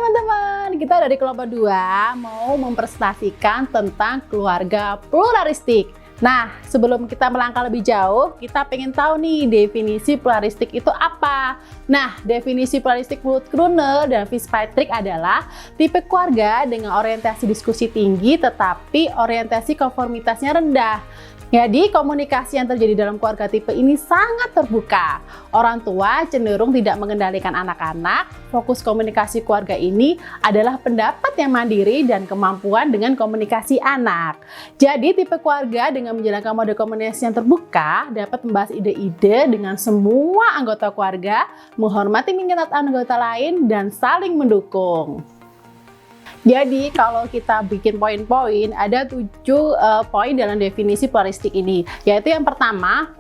teman-teman, kita dari kelompok 2 mau mempresentasikan tentang keluarga pluralistik. Nah, sebelum kita melangkah lebih jauh, kita pengen tahu nih definisi pluralistik itu apa. Nah, definisi pluralistik menurut Kruner dan Fitzpatrick adalah tipe keluarga dengan orientasi diskusi tinggi tetapi orientasi konformitasnya rendah. Jadi, komunikasi yang terjadi dalam keluarga tipe ini sangat terbuka. Orang tua cenderung tidak mengendalikan anak-anak. Fokus komunikasi keluarga ini adalah pendapat yang mandiri dan kemampuan dengan komunikasi anak. Jadi, tipe keluarga dengan menjalankan mode komunikasi yang terbuka dapat membahas ide-ide dengan semua anggota keluarga, menghormati minat anggota lain, dan saling mendukung. Jadi kalau kita bikin poin-poin, ada 7 poin dalam definisi pluralistik ini. Yaitu yang pertama,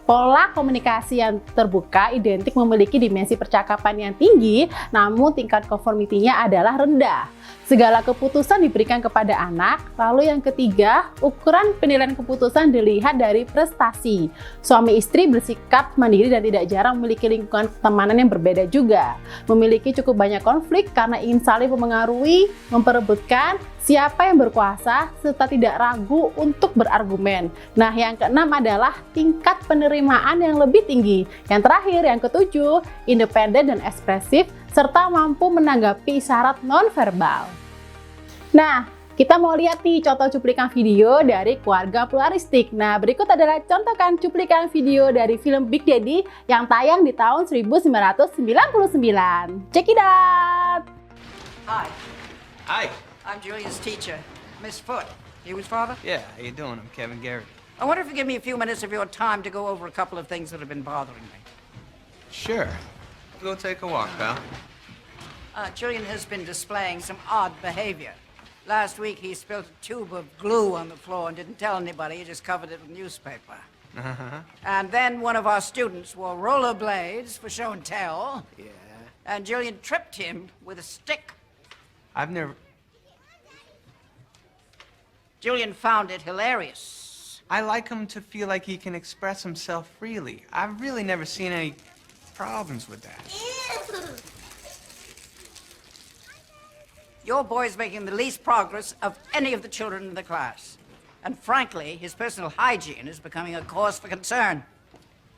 pola komunikasi yang terbuka identik memiliki dimensi percakapan yang tinggi, namun tingkat konformitinya adalah rendah. Segala keputusan diberikan kepada anak. Lalu yang ketiga, ukuran penilaian keputusan dilihat dari prestasi. Suami istri bersikap mandiri dan tidak jarang memiliki lingkungan pertemanan yang berbeda juga. Memiliki cukup banyak konflik karena ingin saling mempengaruhi, memperebutkan siapa yang berkuasa, serta tidak ragu untuk berargumen. Nah, yang keenam adalah tingkat penerimaan yang lebih tinggi. Yang terakhir, yang ketujuh, independen dan ekspresif, serta mampu menanggapi isyarat nonverbal. Nah, kita mau lihat nih contoh cuplikan video dari keluarga pluralistik. Nah, berikut adalah contohkan cuplikan video dari film Big Daddy yang tayang di tahun 1999. Check it out! Hi, Hi. I'm Julian's teacher, Miss Foote. You his father? Yeah, how you doing? I'm Kevin Garrity. I wonder if you give me a few minutes of your time to go over a couple of things that have been bothering me. Sure. Go take a walk, pal. Julian has been displaying some odd behavior. Last week he spilled a tube of glue on the floor and didn't tell anybody, he just covered it with newspaper. And then one of our students wore rollerblades for show and tell. Yeah. And Julian tripped him with a stick. Julian found it hilarious. I like him to feel like he can express himself freely. I've really never seen any problems with that. Your boy's making the least progress of any of the children in the class. And frankly, his personal hygiene is becoming a cause for concern.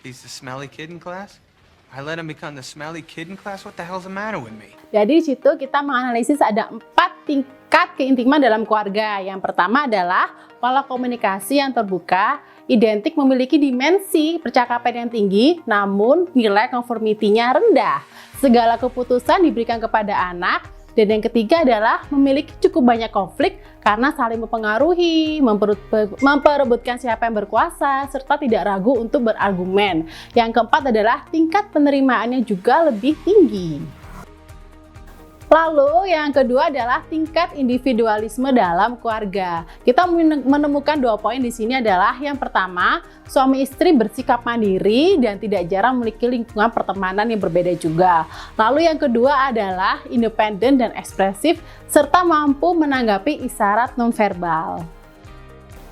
He's the smelly kid in class? I let him become the smelly kid in class? What the hell's the matter with me? Jadi di situ kita menganalisis ada 4 tingkat keintiman dalam keluarga. Yang pertama adalah pola komunikasi yang terbuka, identik memiliki dimensi percakapan yang tinggi, namun nilai konformitinya rendah. Segala keputusan diberikan kepada anak. Dan yang ketiga adalah memiliki cukup banyak konflik karena saling mempengaruhi, memperebutkan siapa yang berkuasa, serta tidak ragu untuk berargumen. Yang keempat adalah tingkat penerimaannya juga lebih tinggi. Lalu yang kedua adalah tingkat individualisme dalam keluarga. Kita menemukan 2 poin di sini adalah yang pertama, suami istri bersikap mandiri dan tidak jarang memiliki lingkungan pertemanan yang berbeda juga. Lalu yang kedua adalah independen dan ekspresif serta mampu menanggapi isyarat nonverbal.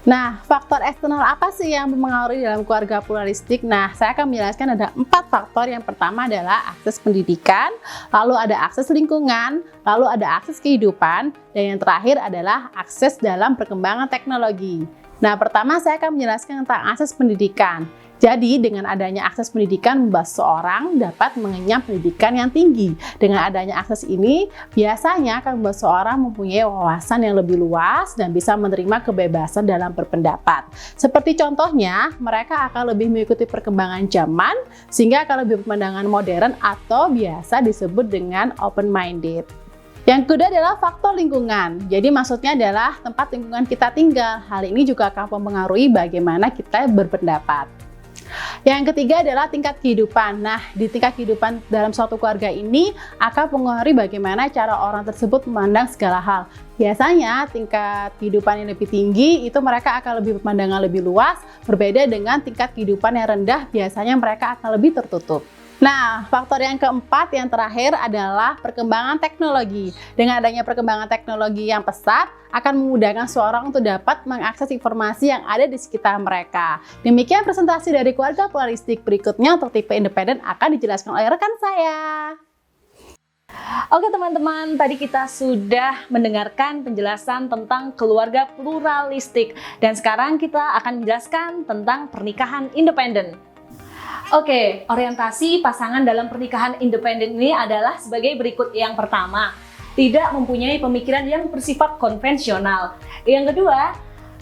Nah, faktor eksternal apa sih yang mempengaruhi dalam keluarga pluralistik? Nah, saya akan menjelaskan ada 4 faktor. Yang pertama adalah akses pendidikan, lalu ada akses lingkungan, lalu ada akses kehidupan, dan yang terakhir adalah akses dalam perkembangan teknologi. Nah, pertama saya akan menjelaskan tentang akses pendidikan. Jadi, dengan adanya akses pendidikan membuat seorang dapat mengenyam pendidikan yang tinggi. Dengan adanya akses ini, biasanya akan membuat seorang mempunyai wawasan yang lebih luas dan bisa menerima kebebasan dalam berpendapat. Seperti contohnya, mereka akan lebih mengikuti perkembangan zaman, sehingga akan lebih berpandangan modern atau biasa disebut dengan open-minded. Yang kedua adalah faktor lingkungan. Jadi maksudnya adalah tempat lingkungan kita tinggal. Hal ini juga akan mempengaruhi bagaimana kita berpendapat. Yang ketiga adalah tingkat kehidupan. Nah, di tingkat kehidupan dalam suatu keluarga ini akan mempengaruhi bagaimana cara orang tersebut memandang segala hal. Biasanya tingkat kehidupan yang lebih tinggi itu mereka akan lebih berpandangan lebih luas, berbeda dengan tingkat kehidupan yang rendah, biasanya mereka akan lebih tertutup. Nah, faktor yang keempat yang terakhir adalah perkembangan teknologi. Dengan adanya perkembangan teknologi yang pesat, akan memudahkan seorang untuk dapat mengakses informasi yang ada di sekitar mereka. Demikian presentasi dari keluarga pluralistik. Berikutnya untuk tipe independen akan dijelaskan oleh rekan saya. Oke teman-teman, tadi kita sudah mendengarkan penjelasan tentang keluarga pluralistik dan sekarang kita akan menjelaskan tentang pernikahan independen. Oke, orientasi pasangan dalam pernikahan independen ini adalah sebagai berikut. Yang pertama, tidak mempunyai pemikiran yang bersifat konvensional. Yang kedua,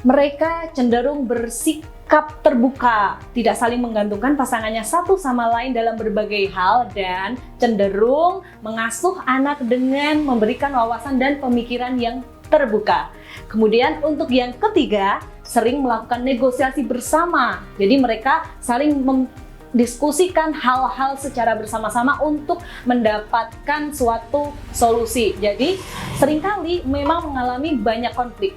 mereka cenderung bersikap terbuka, tidak saling menggantungkan pasangannya satu sama lain dalam berbagai hal, dan cenderung mengasuh anak dengan memberikan wawasan dan pemikiran yang terbuka. Kemudian untuk yang ketiga, sering melakukan negosiasi bersama. Jadi mereka saling mendiskusikan hal-hal secara bersama-sama untuk mendapatkan suatu solusi. Jadi seringkali memang mengalami banyak konflik.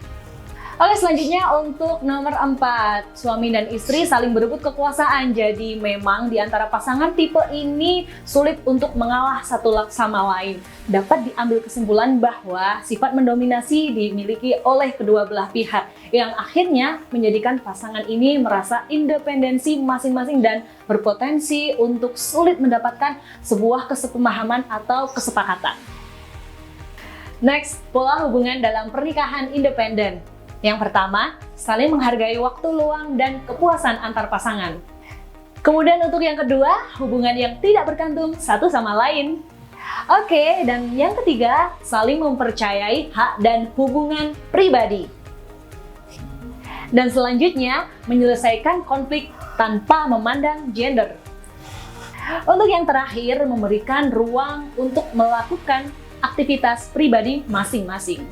Oke, selanjutnya untuk nomor 4, suami dan istri saling berebut kekuasaan. Jadi memang di antara pasangan tipe ini sulit untuk mengalah satu sama lain. Dapat diambil kesimpulan bahwa sifat mendominasi dimiliki oleh kedua belah pihak, yang akhirnya menjadikan pasangan ini merasa independensi masing-masing dan berpotensi untuk sulit mendapatkan sebuah kesepemahaman atau kesepakatan. Next, pola hubungan dalam pernikahan independen. Yang pertama, saling menghargai waktu luang dan kepuasan antar pasangan. Kemudian untuk yang kedua, hubungan yang tidak bergantung satu sama lain. Oke, dan yang ketiga, saling mempercayai hak dan hubungan pribadi. Dan selanjutnya, menyelesaikan konflik tanpa memandang gender. Untuk yang terakhir, memberikan ruang untuk melakukan aktivitas pribadi masing-masing.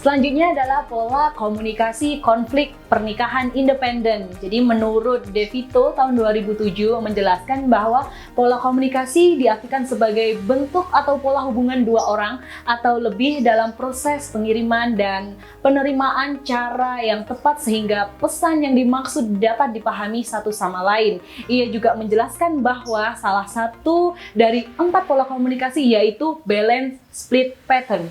Selanjutnya adalah pola komunikasi konflik pernikahan independen. Jadi menurut DeVito tahun 2007 menjelaskan bahwa pola komunikasi diartikan sebagai bentuk atau pola hubungan dua orang atau lebih dalam proses pengiriman dan penerimaan cara yang tepat sehingga pesan yang dimaksud dapat dipahami satu sama lain. Ia juga menjelaskan bahwa salah satu dari 4 pola komunikasi yaitu balance split pattern.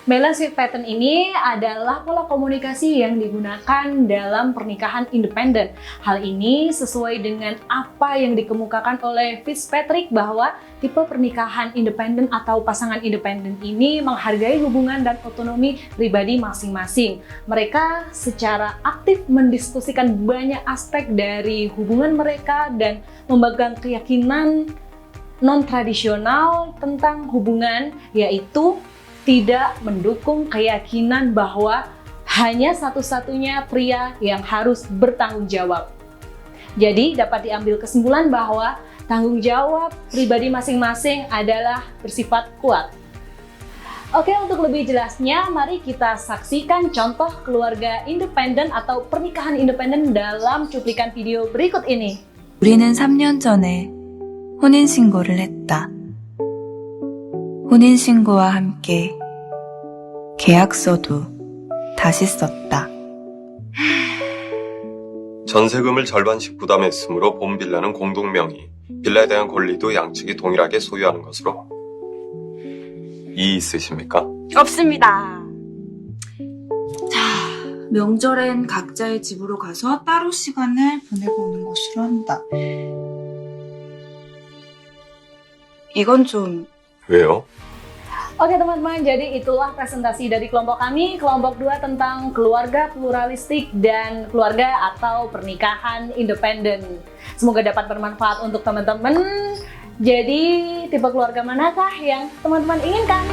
Balance split pattern ini adalah pola komunikasi yang digunakan dalam pernikahan independen. Hal ini sesuai dengan apa yang dikemukakan oleh Fitzpatrick bahwa tipe pernikahan independen atau pasangan independen ini menghargai hubungan dan otonomi pribadi masing-masing. Mereka secara aktif mendiskusikan banyak aspek dari hubungan mereka dan memegang keyakinan non-tradisional tentang hubungan, yaitu tidak mendukung keyakinan bahwa hanya satu-satunya pria yang harus bertanggung jawab. Jadi dapat diambil kesimpulan bahwa tanggung jawab pribadi masing-masing adalah bersifat kuat. Oke, untuk lebih jelasnya, mari kita saksikan contoh keluarga independen atau pernikahan independen dalam cuplikan video berikut ini. 우리는 3년 전에 혼인신고를 했다. 혼인신고와 함께 계약서도 다시 썼다. 전세금을 절반씩 부담했으므로 본 빌라는 공동명의, 빌라에 대한 권리도 양측이 동일하게 소유하는 것으로. 이의 있으십니까? 없습니다. 자, 명절엔 각자의 집으로 가서 따로 시간을 보내고 오는 것으로 한다. 이건 좀 왜요? Oke teman-teman, jadi itulah presentasi dari kelompok kami, kelompok 2 tentang keluarga pluralistik dan keluarga atau pernikahan independen. Semoga dapat bermanfaat untuk teman-teman. Jadi tipe keluarga manakah yang teman-teman inginkan?